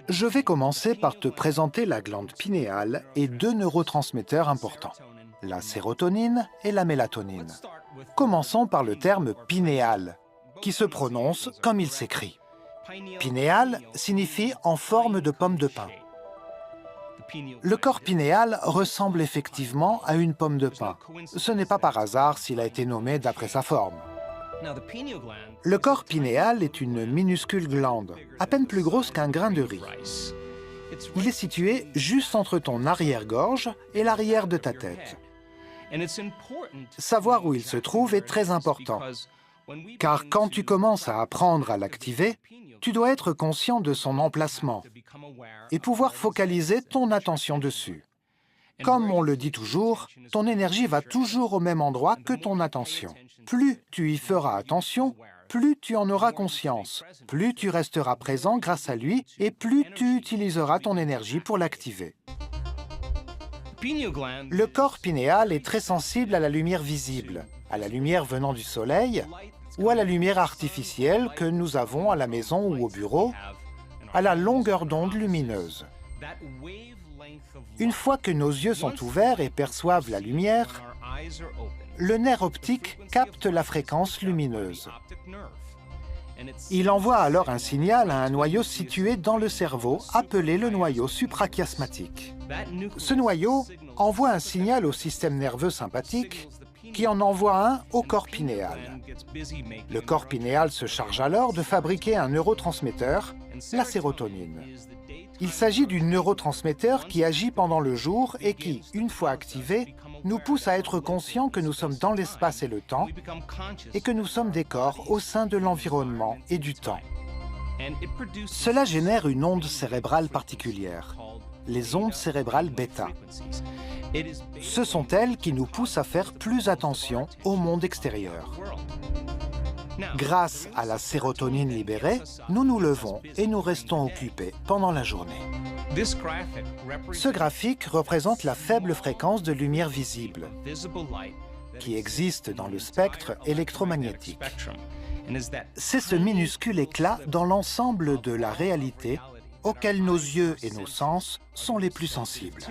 Je vais commencer par te présenter la glande pinéale et deux neurotransmetteurs importants, la sérotonine et la mélatonine. Commençons par le terme pinéal, qui se prononce comme il s'écrit. Pinéal signifie en forme de pomme de pin. Le corps pinéal ressemble effectivement à une pomme de pin. Ce n'est pas par hasard s'il a été nommé d'après sa forme. Le corps pinéal est une minuscule glande, à peine plus grosse qu'un grain de riz. Il est situé juste entre ton arrière-gorge et l'arrière de ta tête. Savoir où il se trouve est très important, car quand tu commences à apprendre à l'activer, tu dois être conscient de son emplacement et pouvoir focaliser ton attention dessus. Comme on le dit toujours, ton énergie va toujours au même endroit que ton attention. Plus tu y feras attention, plus tu en auras conscience, plus tu resteras présent grâce à lui et plus tu utiliseras ton énergie pour l'activer. Le corps pinéal est très sensible à la lumière visible, à la lumière venant du soleil ou à la lumière artificielle que nous avons à la maison ou au bureau, à la longueur d'onde lumineuse. Une fois que nos yeux sont ouverts et perçoivent la lumière, le nerf optique capte la fréquence lumineuse. Il envoie alors un signal à un noyau situé dans le cerveau, appelé le noyau suprachiasmatique. Ce noyau envoie un signal au système nerveux sympathique, qui en envoie un au corps pinéal. Le corps pinéal se charge alors de fabriquer un neurotransmetteur, la sérotonine. Il s'agit du neurotransmetteur qui agit pendant le jour et qui, une fois activé, nous pousse à être conscients que nous sommes dans l'espace et le temps et que nous sommes des corps au sein de l'environnement et du temps. Cela génère une onde cérébrale particulière, les ondes cérébrales bêta. Ce sont elles qui nous poussent à faire plus attention au monde extérieur. Grâce à la sérotonine libérée, nous nous levons et nous restons occupés pendant la journée. Ce graphique représente la faible fréquence de lumière visible qui existe dans le spectre électromagnétique. C'est ce minuscule éclat dans l'ensemble de la réalité auquel nos yeux et nos sens sont les plus sensibles.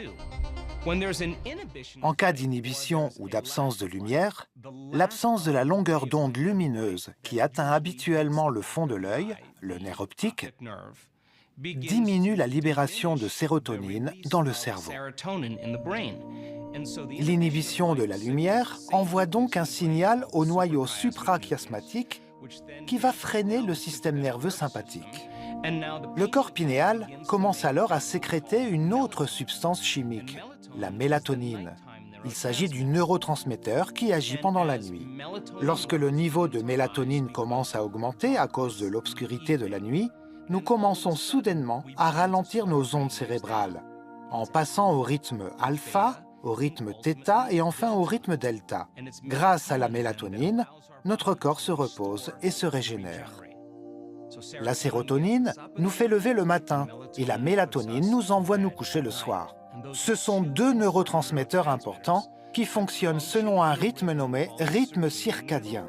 En cas d'inhibition ou d'absence de lumière, l'absence de la longueur d'onde lumineuse qui atteint habituellement le fond de l'œil, le nerf optique, diminue la libération de sérotonine dans le cerveau. L'inhibition de la lumière envoie donc un signal au noyau suprachiasmatique qui va freiner le système nerveux sympathique. Le corps pinéal commence alors à sécréter une autre substance chimique, la mélatonine. Il s'agit du neurotransmetteur qui agit pendant la nuit. Lorsque le niveau de mélatonine commence à augmenter à cause de l'obscurité de la nuit, nous commençons soudainement à ralentir nos ondes cérébrales, en passant au rythme alpha, au rythme θ et enfin au rythme delta. Grâce à la mélatonine, notre corps se repose et se régénère. La sérotonine nous fait lever le matin et la mélatonine nous envoie nous coucher le soir. Ce sont deux neurotransmetteurs importants qui fonctionnent selon un rythme nommé rythme circadien.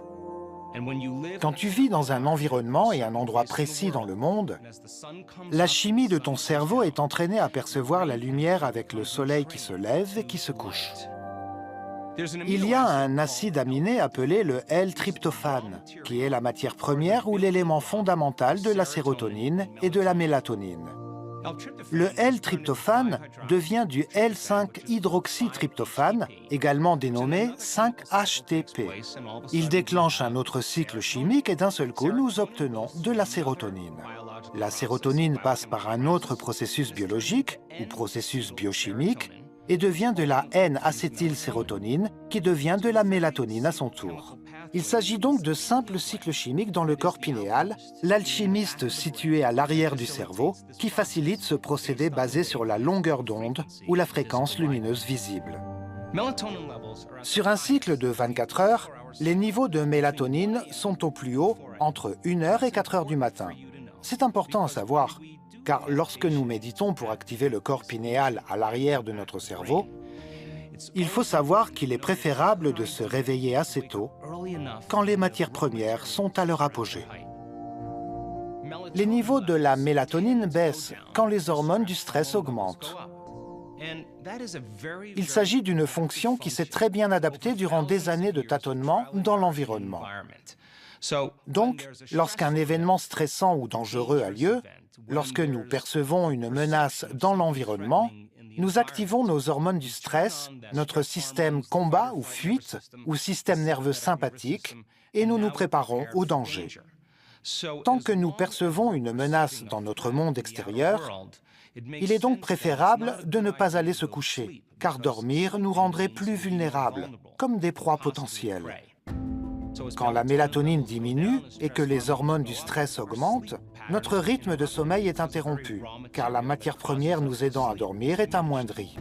Quand tu vis dans un environnement et un endroit précis dans le monde, la chimie de ton cerveau est entraînée à percevoir la lumière avec le soleil qui se lève et qui se couche. Il y a un acide aminé appelé le L-tryptophane, qui est la matière première ou l'élément fondamental de la sérotonine et de la mélatonine. Le L-tryptophane devient du L5-hydroxytryptophane, également dénommé 5-HTP. Il déclenche un autre cycle chimique et d'un seul coup, nous obtenons de la sérotonine. La sérotonine passe par un autre processus biologique ou processus biochimique et devient de la N-acétylsérotonine qui devient de la mélatonine à son tour. Il s'agit donc de simples cycles chimiques dans le corps pinéal, l'alchimiste situé à l'arrière du cerveau, qui facilite ce procédé basé sur la longueur d'onde ou la fréquence lumineuse visible. Sur un cycle de 24 heures, les niveaux de mélatonine sont au plus haut entre 1h et 4h du matin. C'est important à savoir, car lorsque nous méditons pour activer le corps pinéal à l'arrière de notre cerveau, il faut savoir qu'il est préférable de se réveiller assez tôt, quand les matières premières sont à leur apogée. Les niveaux de la mélatonine baissent quand les hormones du stress augmentent. Il s'agit d'une fonction qui s'est très bien adaptée durant des années de tâtonnement dans l'environnement. Donc, lorsqu'un événement stressant ou dangereux a lieu, lorsque nous percevons une menace dans l'environnement, nous activons nos hormones du stress, notre système combat ou fuite ou système nerveux sympathique, et nous nous préparons au danger. Tant que nous percevons une menace dans notre monde extérieur, il est donc préférable de ne pas aller se coucher, car dormir nous rendrait plus vulnérables, comme des proies potentielles. Quand la mélatonine diminue et que les hormones du stress augmentent, notre rythme de sommeil est interrompu, car la matière première nous aidant à dormir est amoindrie.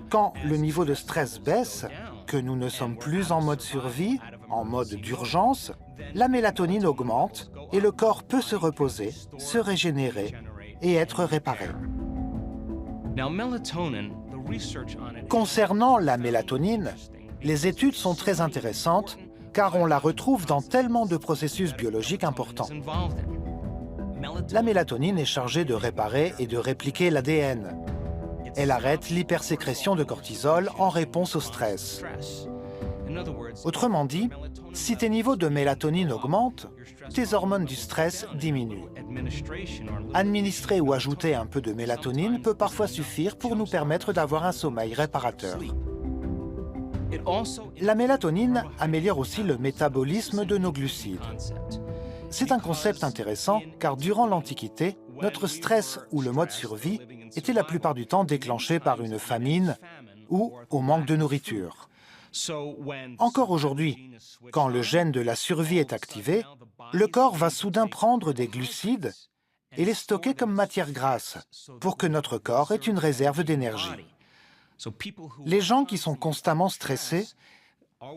Quand le niveau de stress baisse, que nous ne sommes plus en mode survie, en mode d'urgence, la mélatonine augmente et le corps peut se reposer, se régénérer et être réparé. Concernant la mélatonine, les études sont très intéressantes car on la retrouve dans tellement de processus biologiques importants. La mélatonine est chargée de réparer et de répliquer l'ADN. Elle arrête l'hypersécrétion de cortisol en réponse au stress. Autrement dit, si tes niveaux de mélatonine augmentent, tes hormones du stress diminuent. Administrer ou ajouter un peu de mélatonine peut parfois suffire pour nous permettre d'avoir un sommeil réparateur. La mélatonine améliore aussi le métabolisme de nos glucides. C'est un concept intéressant car durant l'Antiquité, notre stress ou le mode survie était la plupart du temps déclenché par une famine ou au manque de nourriture. Encore aujourd'hui, quand le gène de la survie est activé, le corps va soudain prendre des glucides et les stocker comme matière grasse pour que notre corps ait une réserve d'énergie. Les gens qui sont constamment stressés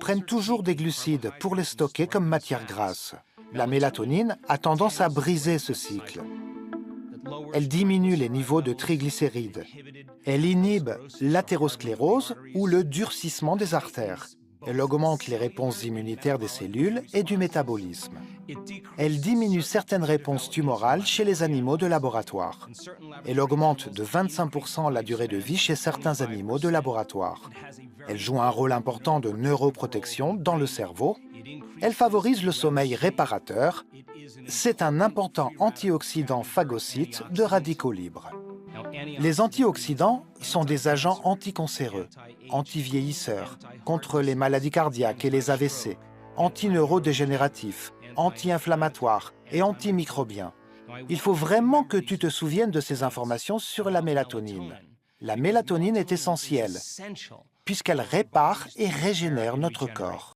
prennent toujours des glucides pour les stocker comme matière grasse. La mélatonine a tendance à briser ce cycle. Elle diminue les niveaux de triglycérides. Elle inhibe l'athérosclérose ou le durcissement des artères. Elle augmente les réponses immunitaires des cellules et du métabolisme. Elle diminue certaines réponses tumorales chez les animaux de laboratoire. Elle augmente de 25% la durée de vie chez certains animaux de laboratoire. Elle joue un rôle important de neuroprotection dans le cerveau. Elle favorise le sommeil réparateur. C'est un important antioxydant phagocyte de radicaux libres. Les antioxydants sont des agents anticancéreux, antivieillisseurs, contre les maladies cardiaques et les AVC, antineurodégénératifs, anti-inflammatoires et antimicrobiens. Il faut vraiment que tu te souviennes de ces informations sur la mélatonine. La mélatonine est essentielle, puisqu'elle répare et régénère notre corps.